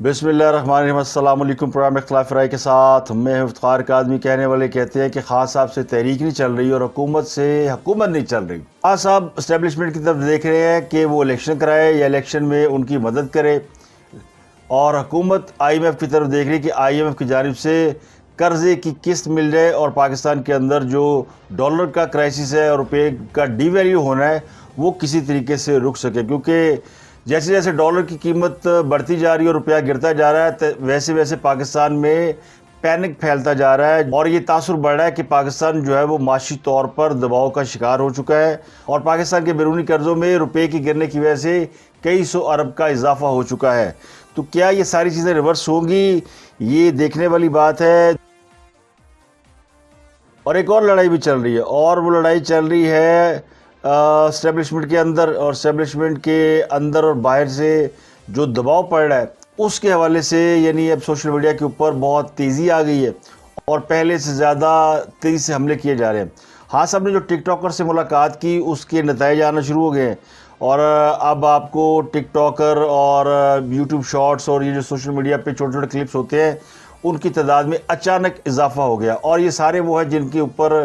بسم اللہ الرحمن الرحیم۔ السلام علیکم۔ پروگرام اختلاف رائے کے ساتھ میں افتخار کاظمی۔ کہنے والے کہتے ہیں کہ خان صاحب سے تحریک نہیں چل رہی اور حکومت سے حکومت نہیں چل رہی۔ خان صاحب اسٹیبلشمنٹ کی طرف دیکھ رہے ہیں کہ وہ الیکشن کرائے یا الیکشن میں ان کی مدد کرے، اور حکومت آئی ایم ایف کی طرف دیکھ رہی ہے کہ آئی ایم ایف کی جانب سے قرضے کی قسط مل جائے اور پاکستان کے اندر جو ڈالر کا کرائسس ہے اور روپے کا ڈی ویلیو ہونا ہے وہ کسی طریقے سے رک سکے، کیونکہ جیسے جیسے ڈالر کی قیمت بڑھتی جا رہی ہے اور روپیہ گرتا جا رہا ہے ویسے ویسے پاکستان میں پینک پھیلتا جا رہا ہے، اور یہ تاثر بڑھ رہا ہے کہ پاکستان جو ہے وہ معاشی طور پر دباؤ کا شکار ہو چکا ہے، اور پاکستان کے بیرونی قرضوں میں روپے کی گرنے کی وجہ سے کئی سو ارب کا اضافہ ہو چکا ہے۔ تو کیا یہ ساری چیزیں ریورس ہوں گی؟ یہ دیکھنے والی بات ہے۔ اور ایک اور لڑائی بھی چل رہی ہے، اور وہ لڑائی چل رہی ہے اسٹیبلشمنٹ کے اندر، اور اسٹیبلشمنٹ کے اندر اور باہر سے جو دباؤ پڑ رہا ہے اس کے حوالے سے، یعنی اب سوشل میڈیا کے اوپر بہت تیزی آ گئی ہے اور پہلے سے زیادہ تیزی سے حملے کیے جا رہے ہیں۔ ہاں صاحب نے جو ٹک ٹاکر سے ملاقات کی اس کے نتائج آنا شروع ہو گئے ہیں، اور اب آپ کو ٹک ٹاکر اور یوٹیوب شارٹس اور یہ جو سوشل میڈیا پہ چھوٹے چھوٹے کلپس ہوتے ہیں ان کی تعداد میں اچانک اضافہ ہو گیا، اور یہ سارے وہ ہیں جن کے اوپر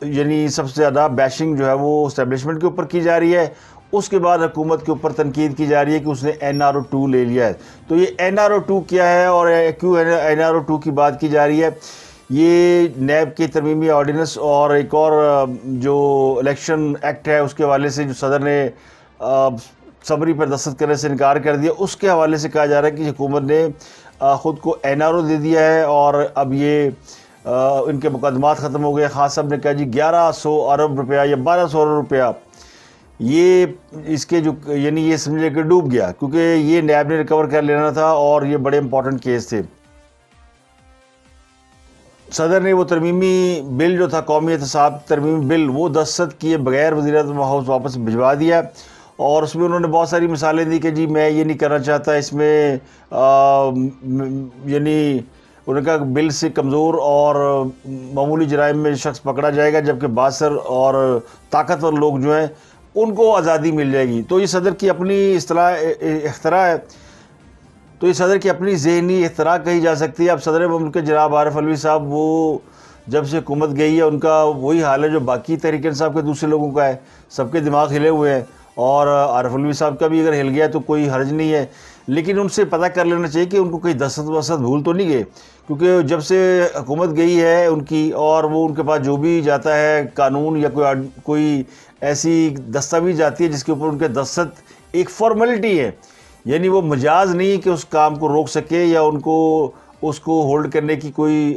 یعنی سب سے زیادہ بیشنگ جو ہے وہ اسٹیبلشمنٹ کے اوپر کی جا رہی ہے۔ اس کے بعد حکومت کے اوپر تنقید کی جا رہی ہے کہ اس نے NRO2 لے لیا ہے۔ تو یہ NRO2 کیا ہے اور کیوں NRO2 کی بات کی جا رہی ہے؟ یہ نیب کے ترمیمی آرڈیننس اور ایک اور جو الیکشن ایکٹ ہے اس کے حوالے سے جو صدر نے سمری پر دستخط کرنے سے انکار کر دیا، اس کے حوالے سے کہا جا رہا ہے کہ حکومت نے خود کو NRO دے دیا ہے، اور اب یہ ان کے مقدمات ختم ہو گئے۔ خان صاحب نے کہا جی 1100 ارب روپیہ یا 1200 ارب روپیہ یہ اس کے جو یعنی یہ سمجھے کہ ڈوب گیا، کیونکہ یہ نیب نے ریکور کر لینا تھا اور یہ بڑے امپورٹنٹ کیس تھے۔ صدر نے وہ ترمیمی بل جو تھا، قومی احتساب ترمیمی بل، وہ دستخط کیے بغیر وزیر اعظم ہاؤس واپس بھجوا دیا، اور اس میں انہوں نے بہت ساری مثالیں دی کہ جی میں یہ نہیں کرنا چاہتا، اس میں یعنی انہوں نے کہا کہ بل سے کمزور اور معمولی جرائم میں شخص پکڑا جائے گا، جبکہ باثر اور طاقتور لوگ جو ہیں ان کو آزادی مل جائے گی۔ تو یہ صدر کی اپنی اختراع ہے، تو یہ صدر کی اپنی ذہنی اختراع کہی جا سکتی ہے۔ اب صدر مملکت جناب عارف علوی صاحب وہ جب سے حکومت گئی ہے ان کا وہی حال ہے جو باقی تحریک انصاف کے دوسرے لوگوں کا ہے، سب کے دماغ ہلے ہوئے ہیں، اور عارف علوی صاحب کا بھی اگر ہل گیا تو کوئی حرج نہیں ہے، لیکن ان سے پتہ کر لینا چاہیے کہ ان کو کوئی دستخط وسط بھول تو نہیں گئے، کیونکہ جب سے حکومت گئی ہے ان کی، اور وہ ان کے پاس جو بھی جاتا ہے قانون یا کوئی ایسی دستاویز جاتی ہے جس کے اوپر ان کے دستخط ایک فارمیلٹی ہے، یعنی وہ مجاز نہیں کہ اس کام کو روک سکے یا ان کو اس کو ہولڈ کرنے کی کوئی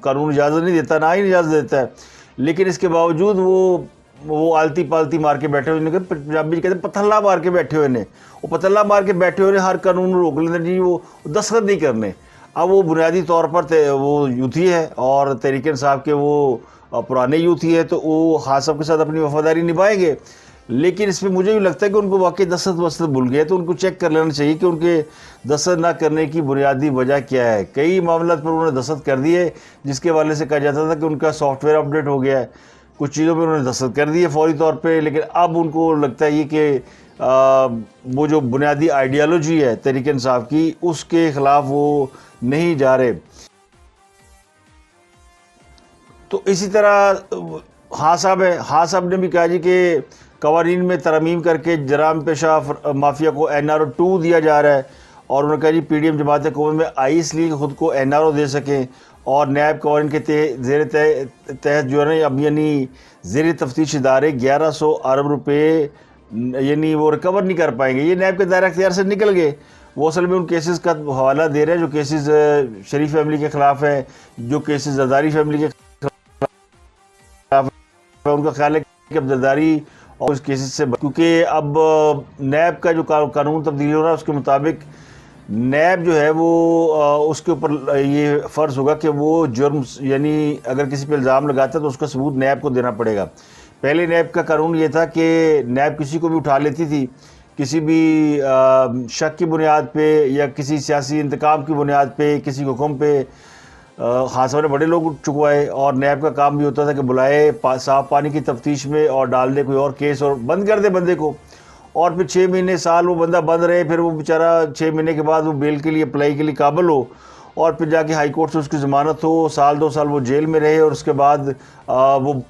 قانون اجازت نہیں دیتا، نہ ہی اجازت دیتا ہے، لیکن اس کے باوجود وہ آلتی پالتی مار کے بیٹھے ہوئے، پنجابی کہتے ہیں پتھلا مار کے بیٹھے ہوئے نے، وہ پتھلا مار کے بیٹھے ہوئے ہر قانون روک لیتے جی، وہ دستخط نہیں کرنے۔ اب وہ بنیادی طور پر وہ یوتھی ہے اور تحریک انصاف کے وہ پرانے یوتھی ہے، تو وہ خان صاحب کے ساتھ اپنی وفاداری نبھائیں گے، لیکن اس میں مجھے بھی لگتا ہے کہ ان کو واقعی دستخط وسط بھول گئے، تو ان کو چیک کر لینا چاہیے کہ ان کے دستخط نہ کرنے کی بنیادی وجہ کیا ہے۔ کئی معاملات پر انہوں نے دستخط کر دیے جس کے حوالے سے کہا جاتا تھا کہ ان کا سافٹ ویئر اپڈیٹ ہو گیا ہے، کچھ چیزوں پہ انہوں نے دستخط کر دیے فوری طور پہ، لیکن اب ان کو لگتا ہے یہ کہ وہ جو بنیادی آئیڈیالوجی ہے تحریک انصاف کی اس کے خلاف وہ نہیں جا رہے۔ تو اسی طرح ہاں صاحب نے بھی کہا جی کہ قوانین میں ترمیم کر کے جرائم پیشہ مافیا کو NRO2 دیا جا رہا ہے، اور انہوں نے کہا جی PDM جماعت قومی میں آئی اس لیے کہ خود کو NRO دے سکیں، اور نیب قوانین کے زیر تحت جو ہے اب یعنی زیر تفتیش ادارے 1100 ارب روپے یعنی وہ ریکور نہیں کر پائیں گے، یہ نیب کے دائرہ اختیار سے نکل گئے۔ وہ اصل میں ان کیسز کا حوالہ دے رہے ہیں جو کیسز شریف فیملی کے خلاف ہے، جو کیسز زرداری فیملی کے خلاف ہے، ان کا خیال ہے کہ اب زرداری اور اس کیسز سے کیونکہ اب نیب کا جو قانون تبدیل ہو رہا ہے اس کے مطابق نیب جو ہے وہ اس کے اوپر یہ فرض ہوگا کہ وہ جرم یعنی اگر کسی پہ الزام لگاتا ہے تو اس کا ثبوت نیب کو دینا پڑے گا۔ پہلے نیب کا قانون یہ تھا کہ نیب کسی کو بھی اٹھا لیتی تھی کسی بھی شک کی بنیاد پہ یا کسی سیاسی انتقام کی بنیاد پہ، کسی حکم پہ۔ خان صاحب نے بڑے لوگ چکوائے، اور نیب کا کام بھی ہوتا تھا کہ بلائے صاف پانی کی تفتیش میں اور ڈال دے کوئی اور کیس اور بند کر دے بندے کو، اور پھر 6 مہینے سال وہ بندہ بند رہے، پھر وہ بیچارہ 6 مہینے کے بعد وہ بیل کے لیے اپلائی کے لیے قابل ہو، اور پھر جا کے ہائی کورٹ سے اس کی ضمانت ہو، سال 2 سال وہ جیل میں رہے، اور اس کے بعد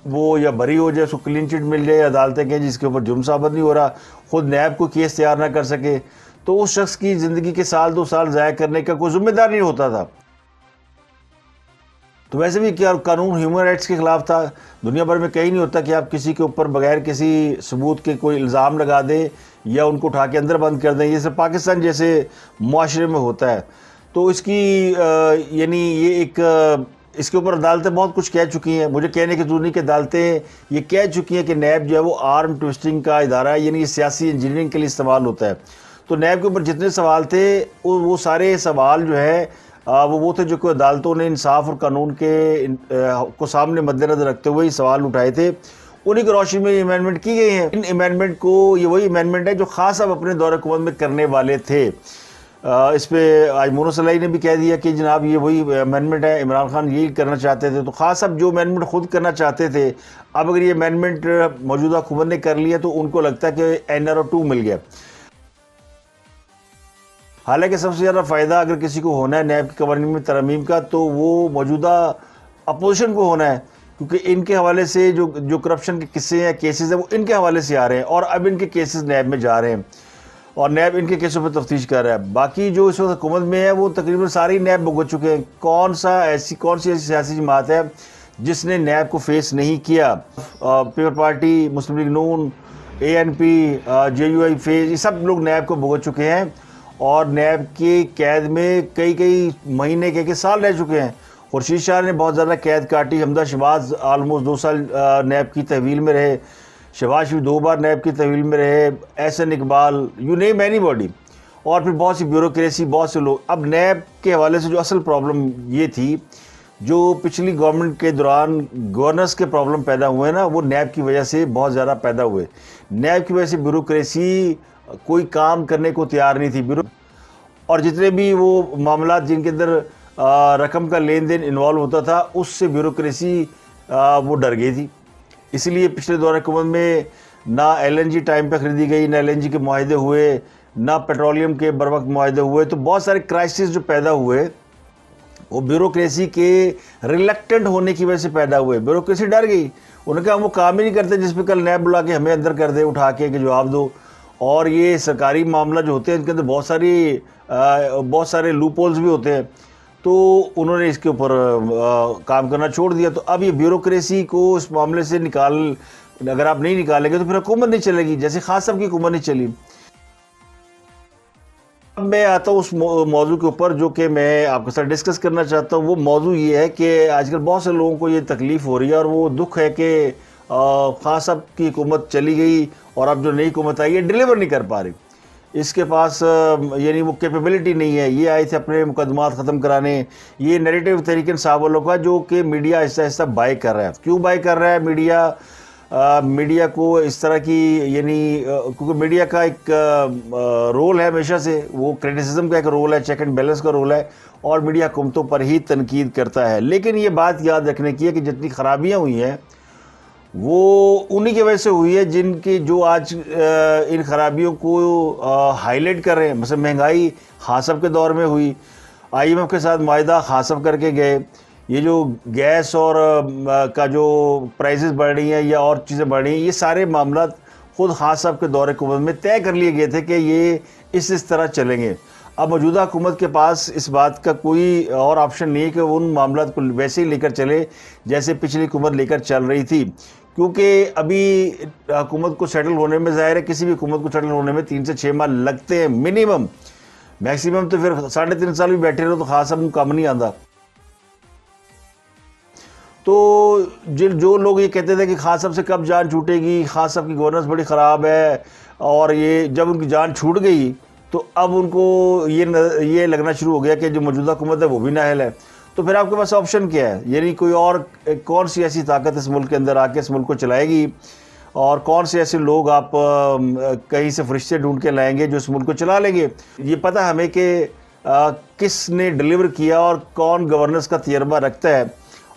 وہ یا بری ہو جائے، اس کو کلین چٹ مل جائے، عدالتیں کہیں جس کے اوپر جرم ثابت نہیں ہو رہا، خود نیب کو کیس تیار نہ کر سکے، تو اس شخص کی زندگی کے سال 2 سال ضائع کرنے کا کوئی ذمہ دار نہیں ہوتا تھا۔ تو ویسے بھی کیا قانون ہیومن رائٹس کے خلاف تھا؟ دنیا بھر میں کہیں نہیں ہوتا کہ آپ کسی کے اوپر بغیر کسی ثبوت کے کوئی الزام لگا دیں یا ان کو اٹھا کے اندر بند کر دیں، یہ صرف پاکستان جیسے معاشرے میں ہوتا ہے۔ تو اس کی یعنی یہ ایک اس کے اوپر عدالتیں بہت کچھ کہہ چکی ہیں، مجھے کہنے کی ضرورت نہیں کہ عدالتیں یہ کہہ چکی ہیں کہ نیب جو ہے وہ آرم ٹوسٹنگ کا ادارہ ہے، یعنی یہ سیاسی انجینئرنگ کے لیے استعمال ہوتا ہے۔ تو نیب کے اوپر جتنے سوال تھے وہ سارے سوال جو ہے وہ تھے جو کہ عدالتوں نے انصاف اور قانون کے کو سامنے مد نظر رکھتے ہوئے یہ سوال اٹھائے تھے، انہی کی روشنی میں یہ امینڈمنٹ کی گئی ہیں۔ ان امینڈمنٹ کو یہ وہی امینڈمنٹ ہے جو خاص اب اپنے دور حکومت میں کرنے والے تھے۔ اس پہ آج مونو صلاحی نے بھی کہہ دیا کہ جناب یہ وہی امینڈمنٹ ہے، عمران خان یہی کرنا چاہتے تھے۔ تو خاص اب جو امینڈمنٹ خود کرنا چاہتے تھے، اب اگر یہ امینڈمنٹ موجودہ حکومت نے کر لیا تو ان کو لگتا ہے کہ NRO 2 مل گیا۔ حالانکہ سب سے زیادہ فائدہ اگر کسی کو ہونا ہے نیب کی قوانین میں ترمیم کا تو وہ موجودہ اپوزیشن کو ہونا ہے، کیونکہ ان کے حوالے سے جو کرپشن کے قصے ہیں، کیسز ہیں، وہ ان کے حوالے سے آ رہے ہیں، اور اب ان کے کیسز نیب میں جا رہے ہیں اور نیب ان کے کیسوں پہ تفتیش کر رہا ہے۔ باقی جو اس وقت حکومت میں ہے وہ تقریباً ساری نیب بھگت چکے ہیں۔ کون سی ایسی سیاسی جماعت ہے جس نے نیب کو فیس نہیں کیا؟ پیپل پارٹی، مسلم لیگ نون، ANP، JUI فیس، یہ سب لوگ نیب کو بھگت چکے ہیں، اور نیب کی قید میں کئی مہینے کئی سال رہ چکے ہیں۔ خورشید شاہ نے بہت زیادہ قید کاٹی، حمدہ شہباز آلموسٹ 2 سال نیب کی تحویل میں رہے، شہباز شریف 2 بار نیب کی تحویل میں رہے، Ahsan Iqbal, you name anybody, اور پھر بہت سی بیوروکریسی، بہت سے لوگ۔ اب نیب کے حوالے سے جو اصل پرابلم یہ تھی، جو پچھلی گورنمنٹ کے دوران گورننس کے پرابلم پیدا ہوئے نا، وہ نیب کی وجہ سے بہت زیادہ پیدا ہوئے۔ نیب کی وجہ سے بیوروکریسی کوئی کام کرنے کو تیار نہیں تھی، اور جتنے بھی وہ معاملات جن کے اندر رقم کا لین دین انوالو ہوتا تھا، اس سے بیوروکریسی وہ ڈر گئی تھی۔ اس لیے پچھلے دور حکومت میں نہ LNG ٹائم پہ خریدی گئی، نہ LNG کے معاہدے ہوئے، نہ پیٹرولیم کے بر وقت معاہدے ہوئے، تو بہت سارے کرائسس جو پیدا ہوئے وہ بیوروکریسی کے ریلیکٹنٹ ہونے کی وجہ سے پیدا ہوئے۔ بیوروکریسی ڈر گئی، انہوں نے کہا ہم وہ کام ہی نہیں کرتے جس پہ کل نیب بلا کے ہمیں اندر کر دے اٹھا کے کہ جواب دو، اور یہ سرکاری معاملہ جو ہوتے ہیں ان کے اندر بہت سارے لوپ ہولز بھی ہوتے ہیں، تو انہوں نے اس کے اوپر کام کرنا چھوڑ دیا۔ تو اب یہ بیوروکریسی کو اس معاملے سے اگر آپ نہیں نکالیں گے تو پھر حکومت نہیں چلے گی، جیسے خاص صاحب کی حکومت نہیں چلی۔ اب میں آتا ہوں اس موضوع کے اوپر جو کہ میں آپ کے ساتھ ڈسکس کرنا چاہتا ہوں۔ وہ موضوع یہ ہے کہ آج کل بہت سے لوگوں کو یہ تکلیف ہو رہی ہے، اور وہ دکھ ہے کہ خان صاحب کی حکومت چلی گئی اور اب جو نئی حکومت آئی ہے ڈیلیور نہیں کر پا رہی، اس کے پاس یعنی وہ کیپیبلٹی نہیں ہے۔ یہ آئے تھے اپنے مقدمات ختم کرانے، یہ نیریٹو تحریک انصاف والوں کا جو کہ میڈیا آہستہ آہستہ بائی کر رہا ہے۔ کیوں بائی کر رہا ہے میڈیا کو اس طرح کی، یعنی کیونکہ میڈیا کا ایک رول ہے ہمیشہ سے، وہ کرٹیسزم کا ایک رول ہے، چیک اینڈ بیلنس کا رول ہے، اور میڈیا حکومتوں پر ہی تنقید کرتا ہے۔ لیکن یہ بات یاد رکھنے کی ہے کہ جتنی خرابیاں ہوئی ہیں وہ انہی کی وجہ سے ہوئی ہے جن کی جو آج ان خرابیوں کو ہائی لائٹ کر رہے ہیں۔ مثلا مہنگائی خان صاحب کے دور میں ہوئی، IMF کے ساتھ معاہدہ خان صاحب کر کے گئے، یہ جو گیس اور کا جو پرائسز بڑھ رہی ہیں یا اور چیزیں بڑھ رہی ہیں، یہ سارے معاملات خود خان صاحب کے دور حکومت میں طے کر لیے گئے تھے کہ یہ اس طرح چلیں گے۔ اب موجودہ حکومت کے پاس اس بات کا کوئی اور آپشن نہیں ہے کہ وہ ان معاملات کو ویسے ہی لے کر چلے جیسے پچھلی حکومت لے کر چل رہی تھی، کیونکہ ابھی حکومت کو سیٹل ہونے میں، ظاہر ہے کسی بھی حکومت کو سیٹل ہونے میں 3 سے 6 ماہ لگتے ہیں منیمم، میکسیمم تو پھر 3.5 سال بھی بیٹھے رہو تو خاص اب کام نہیں آتا۔ تو جو لوگ یہ کہتے تھے کہ خان صاحب سے کب جان چھوٹے گی، خان صاحب کی گورننس بڑی خراب ہے، اور یہ جب ان کی جان چھوٹ گئی تو اب ان کو یہ لگنا شروع ہو گیا کہ جو موجودہ حکومت ہے وہ بھی نااہل ہے۔ تو پھر آپ کے پاس آپشن کیا ہے؟ یعنی کوئی اور کون سی ایسی طاقت اس ملک کے اندر آ کے اس ملک کو چلائے گی، اور کون سے ایسے لوگ آپ کہیں سے فرشتے ڈھونڈ کے لائیں گے جو اس ملک کو چلا لیں گے؟ یہ پتہ ہمیں کہ کس نے ڈیلیور کیا اور کون گورننس کا تجربہ رکھتا ہے،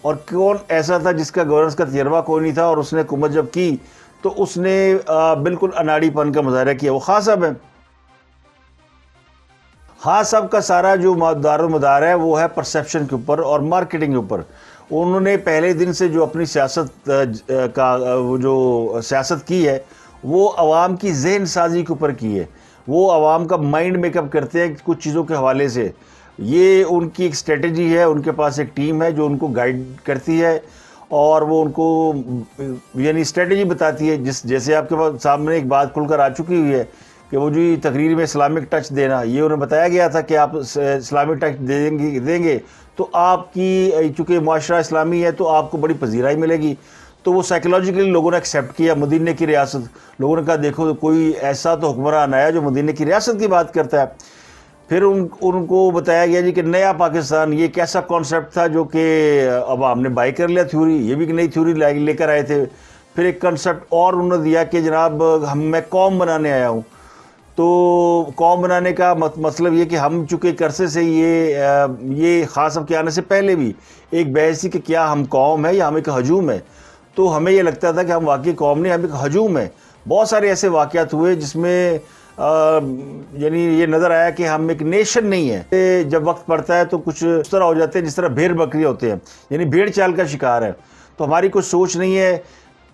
اور کون ایسا تھا جس کا گورننس کا تجربہ کوئی نہیں تھا، اور اس نے حکومت جب کی تو اس نے بالکل اناڑی پن کا مظاہرہ کیا. وہ خان صاحب ہیں. خان صاحب کا سارا جو دار و مدار ہے وہ ہے پرسیپشن کے اوپر اور مارکیٹنگ کے اوپر. انہوں نے پہلے دن سے جو اپنی سیاست کا وہ جو سیاست کی ہے وہ عوام کی ذہن سازی کے اوپر کی ہے. وہ عوام کا مائنڈ میک اپ کرتے ہیں کچھ چیزوں کے حوالے سے. یہ ان کی ایک اسٹریٹجی ہے. ان کے پاس ایک ٹیم ہے جو ان کو گائیڈ کرتی ہے اور وہ ان کو یعنی اسٹریٹجی بتاتی ہے. جیسے آپ کے پاس سامنے ایک بات کھل کر آ چکی ہوئی ہے کہ وہ جو تقریر میں اسلامک ٹچ دینا, یہ انہیں بتایا گیا تھا کہ آپ اسلامک ٹچ دیں گے تو آپ کی, چونکہ معاشرہ اسلامی ہے تو آپ کو بڑی پذیرائی ملے گی. تو وہ سائیکلوجیکلی لوگوں نے ایکسیپٹ کیا. مدینہ کی ریاست, لوگوں نے کہا دیکھو کوئی ایسا تو حکمران آیا جو مدینہ کی ریاست کی بات کرتا ہے. پھر ان کو بتایا گیا جی کہ نیا پاکستان یہ ایک ایسا کانسیپٹ تھا جو کہ عوام نے بائی کر لیا تھیوری. یہ بھی ایک نئی تھیوری لے کر آئے تھے. پھر ایک کنسیپٹ اور انہوں نے دیا کہ جناب میں قوم بنانے آیا ہوں. تو قوم بنانے کا مطلب یہ کہ ہم چونکہ ایک عرصے سے یہ خاص صاحب کے آنے سے پہلے بھی ایک بحث تھی کہ کیا ہم قوم ہے یا ہم ایک ہجوم ہے. تو ہمیں یہ لگتا تھا کہ ہم واقعی قوم نہیں, ہم ایک ہجوم ہے. بہت سارے ایسے واقعات ہوئے جس میں یعنی یہ نظر آیا کہ ہم ایک نیشن نہیں ہے. جب وقت پڑتا ہے تو کچھ اس طرح ہو جاتے ہیں جس طرح بھیڑ بکری ہوتے ہیں, یعنی بھیڑ چال کا شکار ہے. تو ہماری کوئی سوچ نہیں ہے.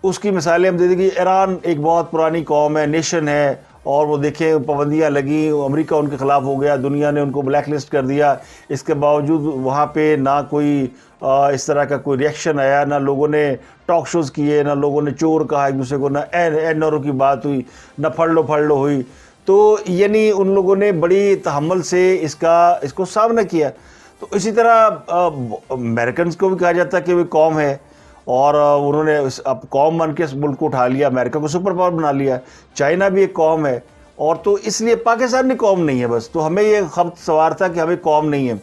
اس کی مثالیں ہم دے دیں کہ ایران ایک بہت پرانی قوم ہے, نیشن ہے, اور وہ دیکھیں پابندیاں لگیں, امریکہ ان کے خلاف ہو گیا, دنیا نے ان کو بلیک لسٹ کر دیا. اس کے باوجود وہاں پہ نہ کوئی اس طرح کا کوئی ریئیکشن آیا, نہ لوگوں نے ٹاک شوز کیے, نہ لوگوں نے چور کہا ایک دوسرے کو, نہ این اوروں کی بات ہوئی, نہ پھڑ لو ہوئی. تو یعنی ان لوگوں نے بڑی تحمل سے اس کو سامنا کیا. تو اسی طرح امریکنز کو بھی کہا جاتا ہے کہ وہ قوم ہے, اور انہوں نے اب قوم بن کے اس ملک کو اٹھا لیا, امریکہ کو سپر پاور بنا لیا. چائنا بھی ایک قوم ہے, اور تو اس لیے پاکستان بھی قوم نہیں ہے بس. تو ہمیں یہ خبر سوار تھا کہ ہمیں قوم نہیں ہے.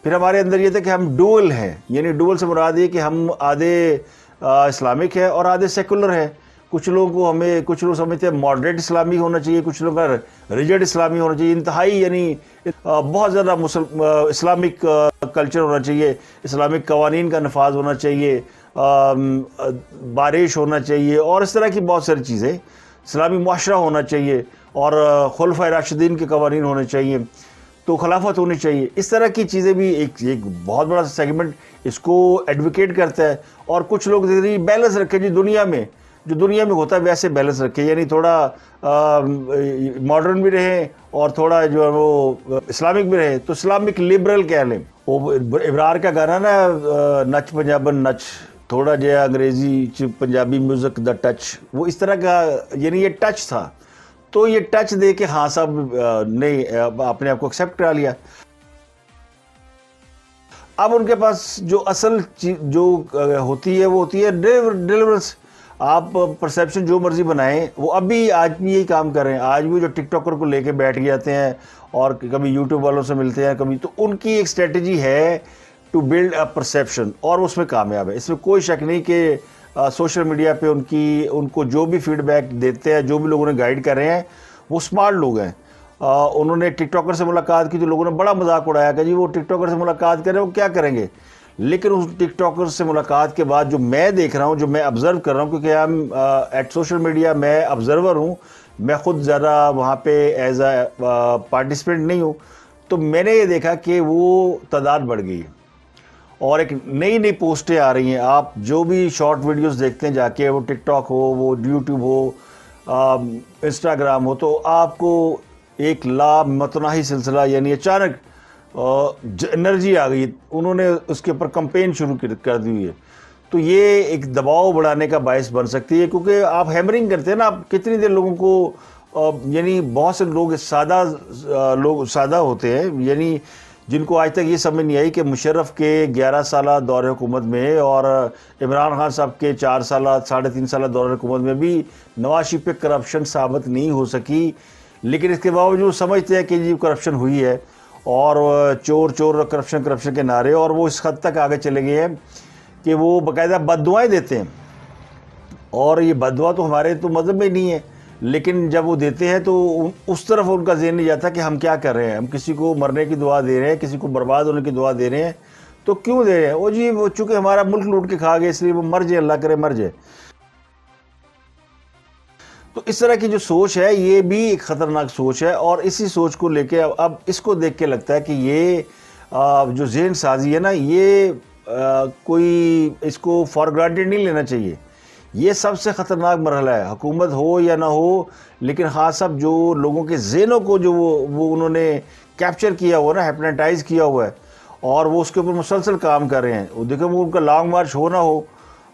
پھر ہمارے اندر یہ تھا کہ ہم ڈوئل ہیں, یعنی ڈوئل سے مراد یہ کہ ہم آدھے اسلامک ہے اور آدھے سیکولر ہے. کچھ لوگ سمجھتے ہیں ماڈریٹ اسلامی ہونا چاہیے, کچھ لوگ کا ریجڈ اسلامی ہونا چاہیے, انتہائی یعنی بہت زیادہ اسلامک کلچر ہونا چاہیے, اسلامک قوانین کا نفاذ ہونا چاہیے, بارش ہونا چاہیے, اور اس طرح کی بہت ساری چیزیں. اسلامی معاشرہ ہونا چاہیے, اور خلفائے راشدین کے قوانین ہونے چاہیے, تو خلافت ہونی چاہیے. اس طرح کی چیزیں بھی ایک بہت بڑا سیگمنٹ اس کو ایڈوکیٹ کرتا ہے. اور کچھ لوگ بیلنس رکھے جی, دنیا میں ہوتا ہے ویسے بیلنس رکھے, یعنی تھوڑا ماڈرن بھی رہیں اور تھوڑا جو ہے وہ اسلامک بھی رہے. تو اسلامک لبرل کہہ لیں. وہ ابرار کا گانا نا, نچ پنجابن نچ, تھوڑا جو ہے انگریزی پنجابی میوزک دا ٹچ, وہ اس طرح کا یعنی یہ ٹچ تھا. تو یہ ٹچ دے کے خان صاحب نے اپنے آپ کو ایکسیپٹ کرا لیا. اب ان کے پاس جو اصل چیز جو ہوتی ہے وہ ہوتی ہے ڈیلیورنس. آپ پرسیپشن جو مرضی بنائیں, وہ ابھی آج بھی یہی کام کر رہے ہیں. آج بھی جو ٹک ٹاکر کو لے کے بیٹھ جاتے ہیں اور کبھی یوٹیوب والوں سے ملتے ہیں کبھی, تو ان کی ایک اسٹریٹجی ہے ٹو بلڈ اے پرسیپشن, اور اس میں کامیاب ہے. اس میں کوئی شک نہیں کہ سوشل میڈیا پہ ان کو جو بھی فیڈ بیک دیتے ہیں, جو بھی لوگوں نے گائیڈ کر رہے ہیں, وہ اسمارٹ لوگ ہیں. انہوں نے ٹک ٹاکر سے ملاقات کی تو لوگوں نے بڑا مذاق اڑایا کہ جی وہ ٹک ٹاکر سے ملاقات کریں وہ کیا کریں گے. لیکن اس ٹک ٹاکر سے ملاقات کے بعد جو میں دیکھ رہا ہوں, جو میں آبزرو کر رہا ہوں, کیونکہ ہم ایٹ سوشل میڈیا میں آبزرور ہوں, میں خود زیادہ وہاں پہ ایز اے پارٹیسپینٹ نہیں ہوں, تو میں نے یہ دیکھا کہ وہ تعداد بڑھ گئی ہے اور ایک نئی پوسٹیں آ رہی ہیں. آپ جو بھی شارٹ ویڈیوز دیکھتے ہیں جا کے, وہ ٹک ٹاک ہو, وہ یوٹیوب ہو, انسٹاگرام ہو, تو آپ کو ایک لامتناہی سلسلہ, یعنی اچانک انرجی آ گئی, انہوں نے اس کے اوپر کمپین شروع کر دی ہوئی ہے. تو یہ ایک دباؤ بڑھانے کا باعث بن سکتی ہے, کیونکہ آپ ہیمرنگ کرتے ہیں نا, آپ کتنی دیر لوگوں کو یعنی بہت سے لوگ سادہ ہوتے ہیں, یعنی جن کو آج تک یہ سمجھ نہیں آئی کہ مشرف کے 11 سالہ دور حکومت میں اور عمران خان صاحب کے 4 سالہ 3.5 سالہ دور حکومت میں بھی نواز شریف پہ کرپشن ثابت نہیں ہو سکی, لیکن اس کے باوجود سمجھتے ہیں کہ جی کرپشن ہوئی ہے, اور چور کرپشن کے نعرے, اور وہ اس حد تک آگے چلے گئے ہیں کہ وہ باقاعدہ بد دعائیں دیتے ہیں. اور یہ بد دعا تو ہمارے تو مذہب میں نہیں ہے, لیکن جب وہ دیتے ہیں تو اس طرف ان کا ذہن نہیں جاتا کہ ہم کیا کر رہے ہیں. ہم کسی کو مرنے کی دعا دے رہے ہیں, کسی کو برباد ہونے کی دعا دے رہے ہیں. تو کیوں دے رہے ہیں؟ وہ جی وہ چونکہ ہمارا ملک لوٹ کے کھا گئے اس لیے وہ مر جائے، اللہ کرے مر جائے۔ تو اس طرح کی جو سوچ ہے یہ بھی ایک خطرناک سوچ ہے، اور اسی سوچ کو لے کے اب اس کو دیکھ کے لگتا ہے کہ یہ جو ذہن سازی ہے نا، یہ کوئی اس کو فار گرانٹیڈ نہیں لینا چاہیے۔ یہ سب سے خطرناک مرحلہ ہے، حکومت ہو یا نہ ہو، لیکن خاص اب جو لوگوں کے ذہنوں کو جو وہ انہوں نے کیپچر کیا ہوا نا، ہیپناٹائز کیا ہوا ہے، اور وہ اس کے اوپر مسلسل کام کر رہے ہیں۔ وہ دیکھیں وہ ان کا لانگ مارچ ہو نہ ہو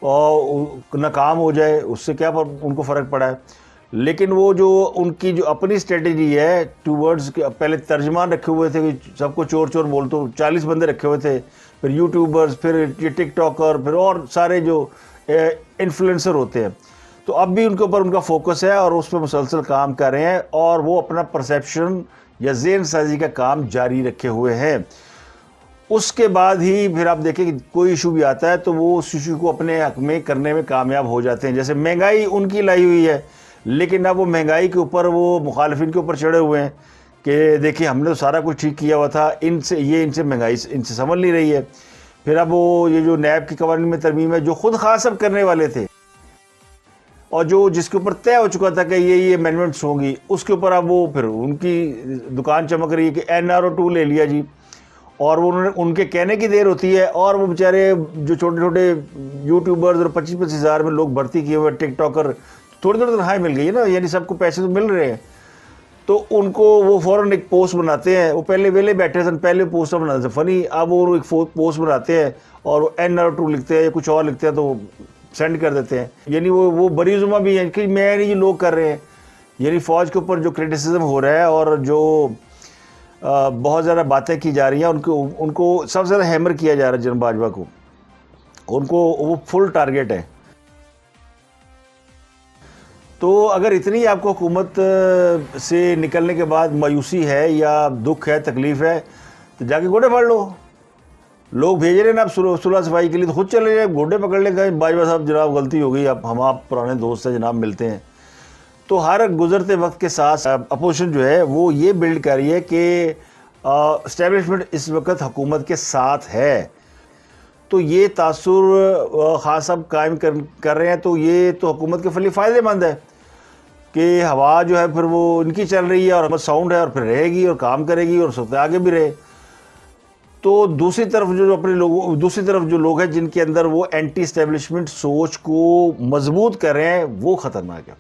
اور ناکام ہو جائے، اس سے کیا ان کو فرق پڑا ہے، لیکن وہ جو ان کی جو اپنی اسٹریٹجی ہے ٹوورڈز، پہلے ترجمان رکھے ہوئے تھے کہ سب کو چور چور بول، تو 40 بندے رکھے ہوئے تھے، پھر یوٹیوبرز، پھر یہ ٹک ٹاکر، پھر اور سارے جو انفلوئنسر ہوتے ہیں، تو اب بھی ان کے اوپر ان کا فوکس ہے اور اس پہ مسلسل کام کر رہے ہیں، اور وہ اپنا پرسیپشن یا ذہن سازی کا کام جاری رکھے ہوئے ہیں۔ اس کے بعد ہی پھر آپ دیکھیں کہ کوئی ایشو بھی آتا ہے تو وہ اس ایشو کو اپنے حق میں کرنے میں کامیاب ہو جاتے ہیں۔ جیسے مہنگائی ان کی لائی ہوئی ہے، لیکن اب وہ مہنگائی کے اوپر وہ مخالفین کے اوپر چڑھے ہوئے ہیں کہ دیکھیں ہم نے تو سارا کچھ ٹھیک کیا ہوا تھا، ان سے مہنگائی ان سے سنبھل نہیں رہی ہے۔ پھر اب وہ یہ جو نیب کی قوانین میں ترمیم ہے، جو خود خاص اب کرنے والے تھے اور جو جس کے اوپر طے ہو چکا تھا کہ یہ امینڈمنٹس ہوں گی، اس کے اوپر اب وہ پھر ان کی دکان چمک رہی ہے کہ NRO2 لے لیا جی، اور وہ ان کے کہنے کی دیر ہوتی ہے، اور وہ بیچارے جو چھوٹے چھوٹے یوٹیوبرز اور 25-25 ہزار میں لوگ بھرتی کیے ہوئے ٹک ٹاکر، تھوڑی تھوڑی تنخواہیں مل گئی ہے نا، یعنی سب کو پیسے تو مل رہے ہیں، تو ان کو وہ فوراً ایک پوسٹ بناتے ہیں۔ وہ پہلے ویلے بیٹھے تھے، پہلے پوسٹ بناتے تھے فنی، اب وہ ایک پوسٹ بناتے ہیں اور وہ NRO2 لکھتے ہیں یا کچھ اور لکھتے ہیں تو سینڈ کر دیتے ہیں، یعنی وہ بری زمہ بھی ہیں کہ میں نہیں، یہ لوگ کر رہے ہیں۔ یعنی فوج کے اوپر جو کرٹیسزم ہو رہا ہے اور جو بہت زیادہ باتیں کی جا رہی ہیں، ان کو سب سے زیادہ ہیمر کیا جا رہا ہے جناب باجوہ کو، ان کو وہ فل ٹارگیٹ ہے۔ تو اگر اتنی آپ کو حکومت سے نکلنے کے بعد مایوسی ہے یا دکھ ہے، تکلیف ہے، تو جا کے گوڑے پھاڑ لو۔ لوگ بھیج رہے ہیں نا اب صلح صفائی کے لیے، تو خود چلے جائیں، گوڑے پکڑ لیں گے، باجوہ صاحب جناب غلطی ہو گئی، اب ہم آپ پرانے دوست ہیں جناب، ملتے ہیں۔ تو ہر گزرتے وقت کے ساتھ اپوزیشن جو ہے وہ یہ بلڈ کر رہی ہے کہ اسٹیبلشمنٹ اس وقت حکومت کے ساتھ ہے، تو یہ تاثر خاص اب قائم کر رہے ہیں، تو یہ تو حکومت کے لیے فائدہ مند ہے کہ ہوا جو ہے پھر وہ ان کی چل رہی ہے اور ساؤنڈ ہے، اور پھر رہے گی اور کام کرے گی اور سوتے آگے بھی رہے۔ تو دوسری طرف جو لوگ ہیں جن کے اندر وہ اینٹی اسٹیبلشمنٹ سوچ کو مضبوط کر رہے ہیں، وہ خطرناک ہے۔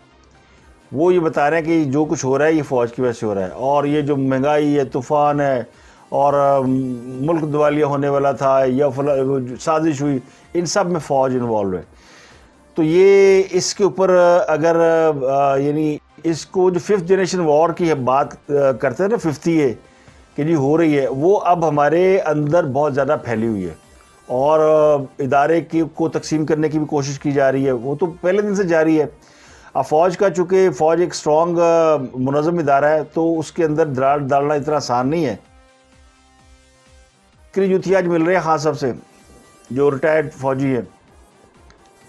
وہ یہ بتا رہے ہیں کہ جو کچھ ہو رہا ہے یہ فوج کی وجہ سے ہو رہا ہے، اور یہ جو مہنگائی ہے، طوفان ہے، اور ملک دیوالیہ ہونے والا تھا یا سازش ہوئی، ان سب میں فوج انوالو ہے۔ تو یہ اس کے اوپر اگر یعنی اس کو جو 5th جنریشن وار کی بات کرتے ہیں نا، 50 کہ جی ہو رہی ہے، وہ اب ہمارے اندر بہت زیادہ پھیلی ہوئی ہے، اور ادارے کو تقسیم کرنے کی بھی کوشش کی جا رہی ہے، وہ تو پہلے دن سے جاری ہے۔ اب فوج کا چونکہ فوج ایک اسٹرانگ منظم ادارہ ہے، تو اس کے اندر درار ڈالنا اتنا آسان نہیں ہے۔ یوتھی آج مل رہے ہیں خان صاحب سے، جو ریٹائرڈ فوجی ہیں،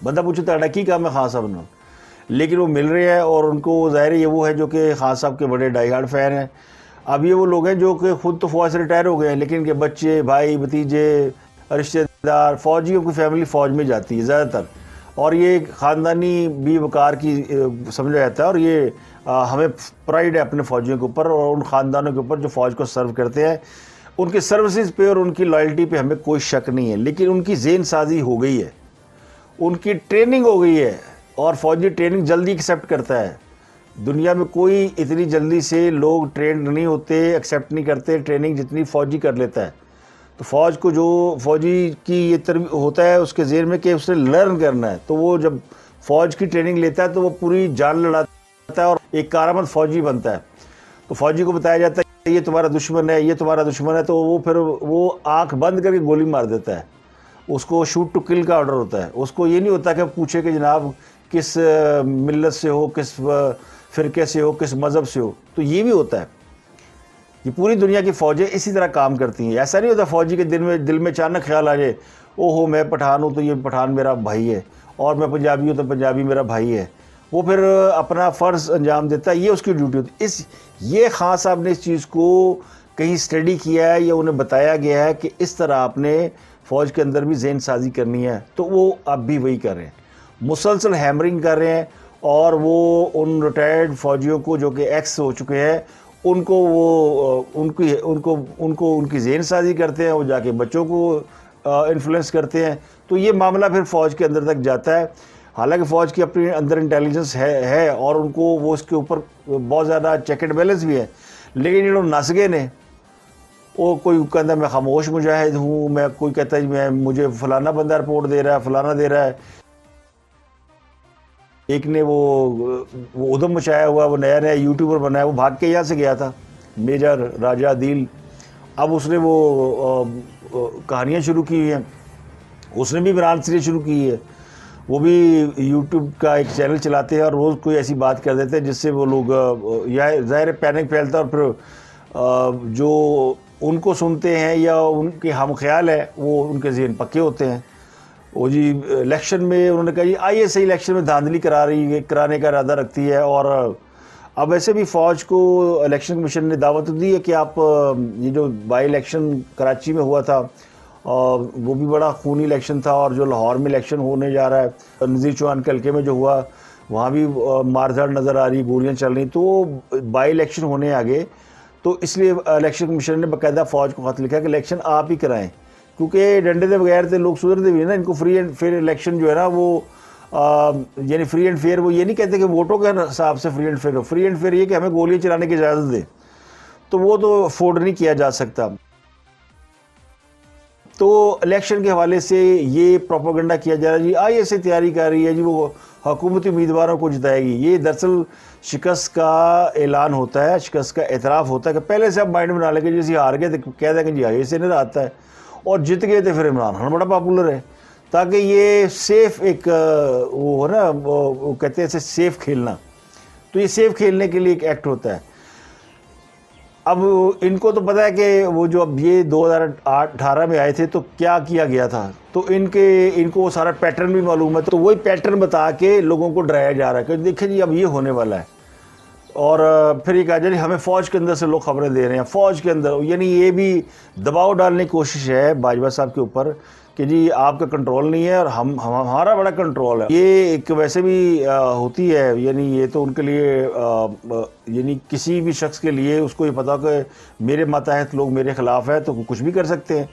بندہ پوچھو تھا کی کام ہے خان صاحب نے، لیکن وہ مل رہے ہیں، اور ان کو ظاہر یہ وہ ہے جو کہ خان صاحب کے بڑے ڈائی ہارڈ فین ہیں۔ اب یہ وہ لوگ ہیں جو کہ خود تو فوج سے ریٹائر ہو گئے ہیں، لیکن ان کے بچے، بھائی، بھتیجے، رشتہ دار، فوجیوں کی فیملی فوج میں جاتی ہے زیادہ تر، اور یہ ایک خاندانی بھی وقار کی سمجھا جاتا ہے، اور یہ ہمیں پرائیڈ ہے اپنے فوجیوں کے اوپر اور ان خاندانوں کے اوپر جو فوج کو سرو کرتے ہیں۔ ان کی سروسز پہ اور ان کی لائلٹی پہ ہمیں کوئی شک نہیں ہے، لیکن ان کی ذہن سازی ہو گئی ہے، ان کی ٹریننگ ہو گئی ہے، اور فوجی ٹریننگ جلدی ایکسیپٹ کرتا ہے۔ دنیا میں کوئی اتنی جلدی سے لوگ ٹرینڈ نہیں ہوتے، ایکسیپٹ نہیں کرتے ٹریننگ جتنی فوجی کر لیتا ہے۔ تو فوج کو جو فوجی کی یہ ہوتا ہے اس کے ذہن میں کہ اس نے لرن کرنا ہے، تو وہ جب فوج کی ٹریننگ لیتا ہے تو وہ پوری جان لڑاتا ہے اور ایک کارآمد فوجی بنتا ہے۔ تو فوجی کو بتایا جاتا ہے یہ تمہارا دشمن ہے، یہ تمہارا دشمن ہے، تو وہ پھر وہ آنکھ بند کر کے گولی مار دیتا ہے۔ اس کو شوٹ ٹو کل کا آرڈر ہوتا ہے، اس کو یہ نہیں ہوتا کہ پوچھے کہ جناب کس ملت سے ہو، کس فرقے سے ہو، کس مذہب سے ہو۔ تو یہ بھی ہوتا ہے، یہ پوری دنیا کی فوجیں اسی طرح کام کرتی ہیں۔ ایسا نہیں ہوتا فوجی کے دل میں اچانک خیال آ جائے اوہو میں پٹھان ہوں تو یہ پٹھان میرا بھائی ہے، اور میں پنجابی ہوں تو پنجابی میرا بھائی ہے۔ وہ پھر اپنا فرض انجام دیتا ہے، یہ اس کی ڈیوٹی ہوتی ہے۔ یہ خان صاحب نے اس چیز کو کہیں اسٹڈی کیا ہے یا انہیں بتایا گیا ہے کہ اس طرح آپ نے فوج کے اندر بھی ذہن سازی کرنی ہے تو وہ اب بھی وہی کر رہے ہیں، مسلسل ہیمرنگ کر رہے ہیں، اور وہ ان ریٹائرڈ فوجیوں کو جو کہ ایکس ہو چکے ہیں ان کو وہ ان کی ذہن سازی کرتے ہیں، وہ جا کے بچوں کو انفلوئنس کرتے ہیں، تو یہ معاملہ پھر فوج کے اندر تک جاتا ہے۔ حالانکہ فوج کی اپنی اندر انٹیلیجنس ہے اور ان کو وہ اس کے اوپر بہت زیادہ چیک اینڈ بیلنس بھی ہے، لیکن یہ نس گئے نے، وہ کوئی کہتا ہے میں خاموش مجاہد ہوں، میں کوئی کہتا ہے مجھے فلانا بندہ رپورٹ دے رہا ہے، فلانا دے رہا ہے۔ ایک نے وہ ادھم مچایا ہوا، وہ نیا یوٹیوبر بنا ہے، وہ بھاگ کے یہاں سے گیا تھا، میجر راجہ عدیل، اب اس نے وہ کہانیاں شروع کی ہوئی ہیں، اس نے بھی عمران سے شروع کی ہے، وہ بھی یوٹیوب کا ایک چینل چلاتے ہیں اور روز کوئی ایسی بات کر دیتے ہیں جس سے وہ لوگ یا ظاہر پینک پھیلتا ہے، اور پھر جو ان کو سنتے ہیں یا ان کے ہم خیال ہے وہ ان کے ذہن پکے ہوتے ہیں۔ وہ جی الیکشن میں انہوں نے کہا جی آئی ایس اے الیکشن میں دھاندلی کرانے کا ارادہ رکھتی ہے، اور اب ایسے بھی فوج کو الیکشن کمیشن نے دعوت دی ہے کہ آپ یہ جو بائی الیکشن کراچی میں ہوا تھا وہ بھی بڑا خونی الیکشن تھا، اور جو لاہور میں الیکشن ہونے جا رہا ہے نذیر چوہان کے حلقے میں جو ہوا وہاں بھی مار دھاڑ نظر آ رہی، گولیاں چل رہی، تو بائی الیکشن ہونے آگے، تو اس لیے الیکشن کمیشن نے باقاعدہ فوج کو خط لکھا کہ الیکشن آپ ہی کرائیں، کیونکہ ڈنڈے دے بغیر تو لوگ سدھرتے بھی ہیں نا، ان کو فری اینڈ فیئر الیکشن جو ہے نا وہ یعنی فری اینڈ فیئر، وہ یہ نہیں کہتے کہ ووٹوں کے حساب سے فری اینڈ فیئر ہو، فری اینڈ فیئر یہ کہ ہمیں گولیاں چلانے کی اجازت دے، تو وہ تو افورڈ نہیں کیا جا سکتا۔ تو الیکشن کے حوالے سے یہ پروپیگنڈا کیا جا رہا ہے جی آئی ایس اے تیاری کر رہی ہے جی وہ حکومتی امیدواروں کو جتائے گی، یہ دراصل شکست کا اعلان ہوتا ہے، شکست کا اعتراف ہوتا ہے کہ پہلے سے اب مائنڈ بنا لے کہ جیسے ہار گئے تو کہہ دیں کہ جی آئی ایس اے نے آتا ہے، اور جیت گئے تو پھر عمران خان بڑا پاپولر ہے، تاکہ یہ سیف ایک وہ ہو نا وہ کہتے ہیں اسے سیف کھیلنا، تو یہ سیف کھیلنے کے لیے ایک ایکٹ ہوتا ہے۔ اب ان کو تو پتہ ہے کہ وہ جو اب یہ 2018 میں آئے تھے تو کیا کیا گیا تھا، تو ان کو وہ سارا پیٹرن بھی معلوم ہے، تو وہی پیٹرن بتا کے لوگوں کو ڈرایا جا رہا ہے کہ دیکھیں جی اب یہ ہونے والا ہے، اور پھر یہ کہا جائے ہمیں فوج کے اندر سے لوگ خبریں دے رہے ہیں، فوج کے اندر، یعنی یہ بھی دباؤ ڈالنے کی کوشش ہے باجوہ صاحب کے اوپر کہ جی آپ کا کنٹرول نہیں ہے اور ہمارا بڑا کنٹرول ہے۔ یہ ایک ویسے بھی ہوتی ہے، یعنی یہ تو ان کے لیے یعنی کسی بھی شخص کے لیے اس کو یہ پتا کہ میرے ماتحت لوگ میرے خلاف ہے تو کچھ بھی کر سکتے ہیں،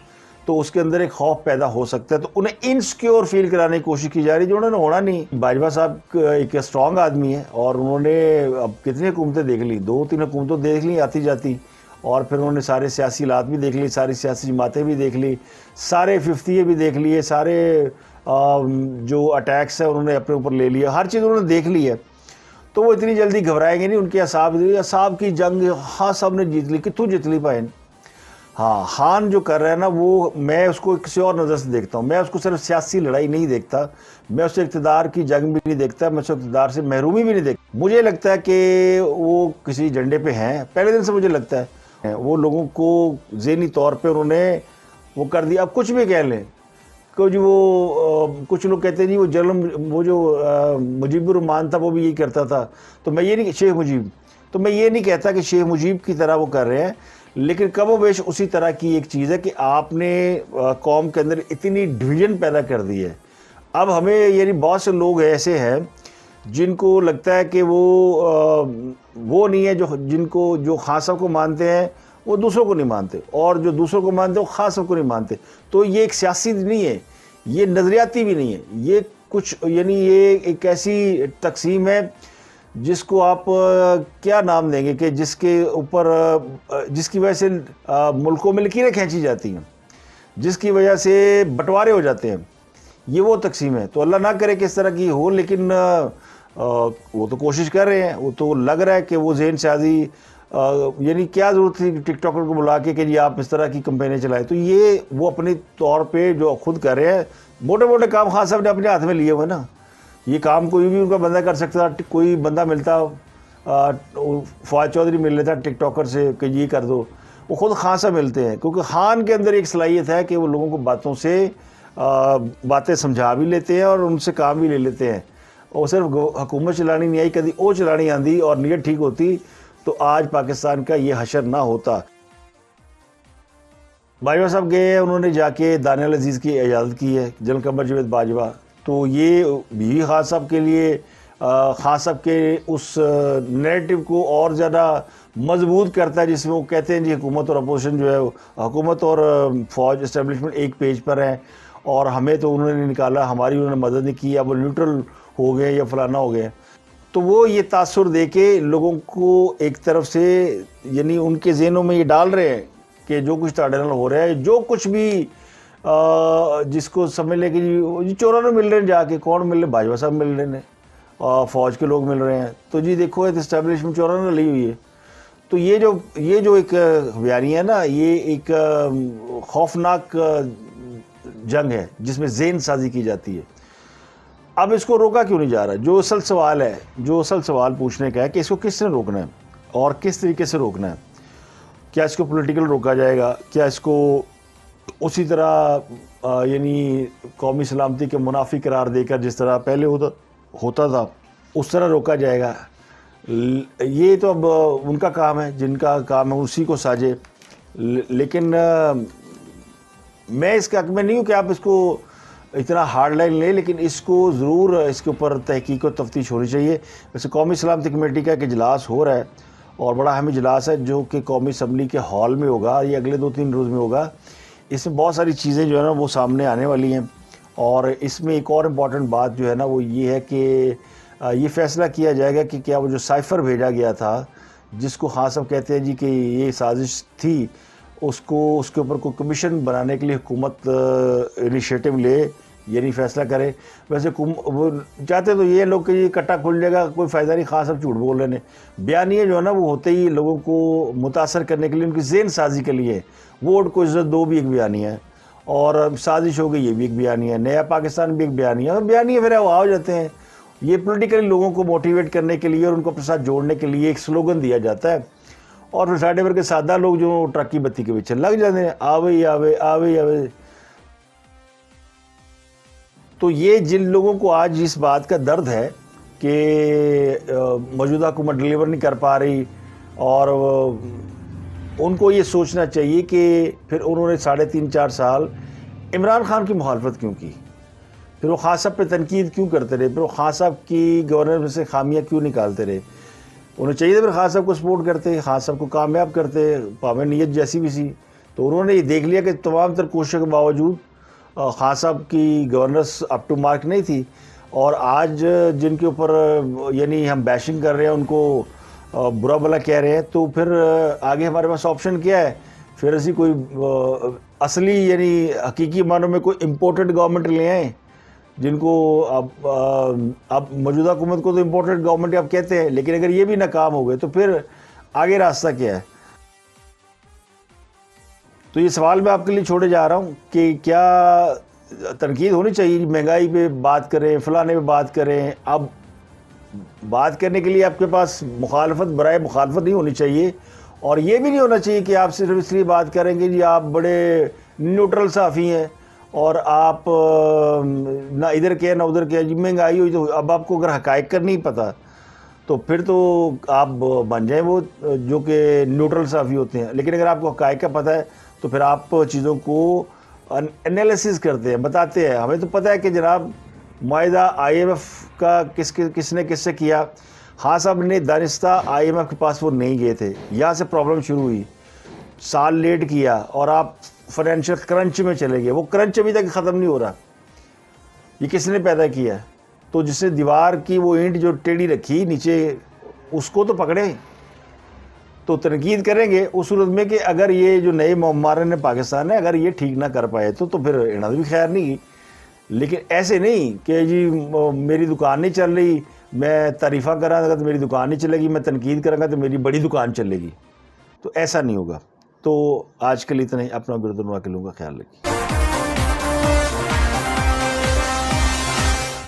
تو اس کے اندر ایک خوف پیدا ہو سکتا ہے، تو انہیں انسیکیور فیل کرانے کی کوشش کی جا رہی ہے جو انہوں نے ہونا نہیں۔ باجوہ صاحب ایک اسٹرانگ آدمی ہے، اور انہوں نے اب کتنی حکومتیں دیکھ لی، 2-3 حکومتیں دیکھ لی آتی جاتی، اور پھر انہوں نے سارے سیاسی حالات بھی دیکھ لی، ساری سیاسی جماعتیں بھی دیکھ لی، سارے 50 بھی دیکھ لیے، سارے جو اٹیکس ہیں انہوں نے اپنے اوپر لے لیا، ہر چیز انہوں نے دیکھ لی ہے، تو وہ اتنی جلدی گھبرائیں گے نہیں، ان کے اعصاب کی جنگ ہاں سب نے جیت لی، کتوں جیت لی پائن۔ ہاں خان جو کر رہا ہے نا وہ میں اس کو کسی اور نظر سے دیکھتا ہوں، میں اس کو صرف سیاسی لڑائی نہیں دیکھتا، میں اس سے اقتدار کی جنگ بھی نہیں دیکھتا، میں اس کو اقتدار سے محرومی بھی نہیں دیکھتا۔ مجھے لگتا ہے کہ وہ کسی جھنڈے پہ ہیں، پہلے دن سے مجھے لگتا ہے وہ لوگوں کو ذہنی طور پہ انہوں نے وہ کر دیا۔ اب کچھ بھی کہہ لیں کہ جو وہ کچھ لوگ کہتے ہیں جی وہ جنرل وہ جو مجیب الرحمان تھا وہ بھی یہی کرتا تھا، تو میں یہ نہیں شیخ مجیب، تو میں یہ نہیں کہتا کہ شیخ مجیب کی طرح وہ کر رہے ہیں، لیکن کم و بیش اسی طرح کی ایک چیز ہے کہ آپ نے قوم کے اندر اتنی ڈویژن پیدا کر دی ہے۔ اب ہمیں یعنی بہت سے لوگ ایسے ہیں جن کو لگتا ہے کہ وہ نہیں ہے جو خان صاحب کو مانتے ہیں وہ دوسروں کو نہیں مانتے، اور جو دوسروں کو مانتے ہیں وہ خان صاحب کو نہیں مانتے، تو یہ ایک سیاسی نہیں ہے، یہ نظریاتی بھی نہیں ہے، یہ کچھ یعنی یہ ایک ایسی تقسیم ہے جس کو آپ کیا نام دیں گے کہ جس کے اوپر جس کی وجہ سے ملکوں میں لکیریں کھینچی جاتی ہیں، جس کی وجہ سے بٹوارے ہو جاتے ہیں، یہ وہ تقسیم ہے۔ تو اللہ نہ کرے کہ اس طرح کی ہو، لیکن وہ تو کوشش کر رہے ہیں، وہ تو لگ رہا ہے کہ وہ ذہن سازی یعنی کیا ضرورت تھی ٹک ٹاکر کو بلا کے کہ جی آپ اس طرح کی کمپینیں چلائیں، تو یہ وہ اپنے طور پہ جو خود کر رہے ہیں، موٹے موٹے کام خان صاحب نے اپنے ہاتھ میں لیے ہوئے نا، یہ کام کوئی بھی ان کا بندہ کر سکتا تھا، کوئی بندہ ملتا فواد چودھری مل لیتا ٹک ٹاکر سے کہ یہ کر دو، وہ خود خان صاحب ملتے ہیں، کیونکہ خان کے اندر ایک صلاحیت ہے کہ وہ لوگوں کو باتوں سے باتیں سمجھا بھی لیتے ہیں اور ان سے کام بھی لے لیتے ہیں، اور صرف حکومت چلانی نہیں آئی، کبھی وہ چلانی آندی اور نیت ٹھیک ہوتی تو آج پاکستان کا یہ حشر نہ ہوتا۔ باجوہ صاحب گئے ہیں, انہوں نے جا کے دانیال عزیز کی اجازت کی ہے, جنرل قمر جاوید باجوہ. تو یہ بھی خان صاحب کے لیے خان صاحب کے اس نیریٹو کو اور زیادہ مضبوط کرتا ہے جس میں وہ کہتے ہیں جی حکومت اور اپوزیشن جو ہے, حکومت اور فوج اسٹیبلشمنٹ ایک پیج پر ہیں, اور ہمیں تو انہوں نے نکالا, ہماری انہوں نے مدد نہیں کی, اب وہ نیوٹرل ہو گئے یا فلانا ہو گئے. تو وہ یہ تاثر دے کے لوگوں کو ایک طرف سے یعنی ان کے ذہنوں میں یہ ڈال رہے ہیں کہ جو کچھ تاڑے ہو رہا ہے, جو کچھ بھی جس کو سمجھ لے کہ جی چورانو مل رہے ہیں, جا کے کون مل رہے ہیں, باجوہ صاحب مل رہے ہیں, فوج کے لوگ مل رہے ہیں. تو جی دیکھو اسٹیبلشمنٹ چورانو لی ہوئی ہے. تو یہ جو ایک بیانیہ ہے نا, یہ ایک خوفناک جنگ ہے جس میں ذہن سازی کی جاتی ہے. اب اس کو روکا کیوں نہیں جا رہا؟ جو اصل سوال پوچھنے کا ہے کہ اس کو کس نے روکنا ہے اور کس طریقے سے روکنا ہے. کیا اس کو پولیٹیکل روکا جائے گا؟ کیا اس کو اسی طرح یعنی قومی سلامتی کے منافی قرار دے کر جس طرح پہلے ہوتا تھا اس طرح روکا جائے گا؟ یہ تو اب ان کا کام ہے, جن کا کام ہے اسی کو ساجے. لیکن میں اس کے حق میں نہیں ہوں کہ آپ اس کو اتنا ہارڈ لائن لیں, لیکن اس کو ضرور اس کے اوپر تحقیق و تفتیش ہونی چاہیے. ویسے قومی سلامتی کمیٹی کا ایک اجلاس ہو رہا ہے اور بڑا اہم اجلاس ہے جو کہ قومی اسمبلی کے ہال میں ہوگا, یہ اگلے 2-3 روز میں ہوگا. اس میں بہت ساری چیزیں جو ہے نا وہ سامنے آنے والی ہیں, اور اس میں ایک اور امپورٹنٹ بات جو ہے نا وہ یہ ہے کہ یہ فیصلہ کیا جائے گا کہ کیا وہ جو سائفر بھیجا گیا تھا جس کو خان صاحب کہتے ہیں جی کہ یہ سازش تھی, اس کے اوپر کوئی کمیشن بنانے کے لیے حکومت انیشیٹو لے, یعنی فیصلہ کرے. ویسے وہ چاہتے تو یہ لوگ کہ یہ کٹا کھل جائے گا, کوئی فائدہ نہیں, خان صاحب جھوٹ بول رہے ہیں. بیانیے جو ہے نا وہ ہوتے ہی لوگوں کو متاثر کرنے کے لیے, ان کی ذہن سازی کے لیے, ووٹ کو عزت دو بھی ایک بیانیہ ہے, اور سازش ہو گئی یہ بھی ایک بیانیہ ہے, نیا پاکستان بھی ایک بیانیہ ہے. اور بیانیہ پھر وہ ہو جاتے ہیں, یہ پولیٹیکلی لوگوں کو موٹیویٹ کرنے کے لیے اور ان کو اپنے ساتھ جوڑنے کے لیے ایک سلوگن دیا جاتا ہے, اور پھر ساڈے ور کے سادہ لوگ جو ٹرک کی بتی کے پیچھے لگ جاتے ہیں, آوے آوے آوے آوے. تو یہ جن لوگوں کو آج اس بات کا درد ہے کہ موجودہ حکومت ڈیلیور نہیں کر پا رہی, اور ان کو یہ سوچنا چاہیے کہ پھر انہوں نے 3.5-4 سال عمران خان کی مخالفت کیوں کی, پھر وہ خان صاحب پہ تنقید کیوں کرتے رہے, پھر وہ خان صاحب کی گورنر میں سے خامیاں کیوں نکالتے رہے. انہیں چاہیے تھا پھر خان صاحب کو سپورٹ کرتے, خان صاحب کو کامیاب کرتے, پامے نیت جیسی بھی سی. تو انہوں نے یہ دیکھ لیا کہ تمام تر کوششوں کے باوجود خان صاحب کی گورننس اپ ٹو مارک نہیں تھی, اور آج جن کے اوپر یعنی ہم بیشنگ کر رہے ہیں, ان کو برا بلا کہہ رہے ہیں, تو پھر آگے ہمارے پاس آپشن کیا ہے؟ پھر اسی کوئی اصلی یعنی حقیقی معنوں میں کوئی امپورٹڈ گورنمنٹ لے آئیں, جن کو اب موجودہ حکومت کو تو امپورٹڈ گورنمنٹ آپ کہتے ہیں, لیکن اگر یہ بھی ناکام ہو گئے تو پھر آگے راستہ کیا ہے؟ تو یہ سوال میں آپ کے لیے چھوڑے جا رہا ہوں کہ کیا تنقید ہونی چاہیے, مہنگائی پہ بات کریں, فلانے پہ بات کریں. اب بات کرنے کے لیے آپ کے پاس مخالفت برائے مخالفت نہیں ہونی چاہیے, اور یہ بھی نہیں ہونا چاہیے کہ آپ صرف اس لیے بات کریں گے جی آپ بڑے نیوٹرل صحافی ہیں اور آپ نہ ادھر کے نہ ادھر کے. جی مہنگائی ہوئی تو اب آپ کو اگر حقائق کا نہیں پتہ تو پھر تو آپ بن جائیں وہ جو کہ نیوٹرل صحافی ہوتے ہیں, لیکن اگر آپ کو حقائق کا پتہ ہے تو پھر آپ چیزوں کو انالیسس کرتے ہیں, بتاتے ہیں. ہمیں تو پتہ ہے کہ جناب معاہدہ IMF کا کس نے کس سے کیا. خان صاحب نے دانستہ IMF کے پاس وہ نہیں گئے تھے, یہاں سے پرابلم شروع ہوئی, سال لیٹ کیا اور آپ فائنینشیل کرنچ میں چلے گئے. وہ کرنچ ابھی تک ختم نہیں ہو رہا. یہ کس نے پیدا کیا؟ تو جس نے دیوار کی وہ اینٹ جو ٹیڑھی رکھی نیچے, اس کو تو پکڑیں. تو تنقید کریں گے اس صورت میں کہ اگر یہ جو نئے معمارن نے پاکستان ہے اگر یہ ٹھیک نہ کر پائے تو پھر انہوں نے بھی خیر نہیں کی. لیکن ایسے نہیں کہ جی میری دکان نہیں چل رہی, میں تعریفہ کراں گا تو میری دکان نہیں چلے گی, میں تنقید کروں گا تو میری بڑی دکان چلے گی. تو ایسا نہیں ہوگا. تو آج کے لیے اتنا ہی. اپنا گردنوا کے لوں گا. خیال رکھیے.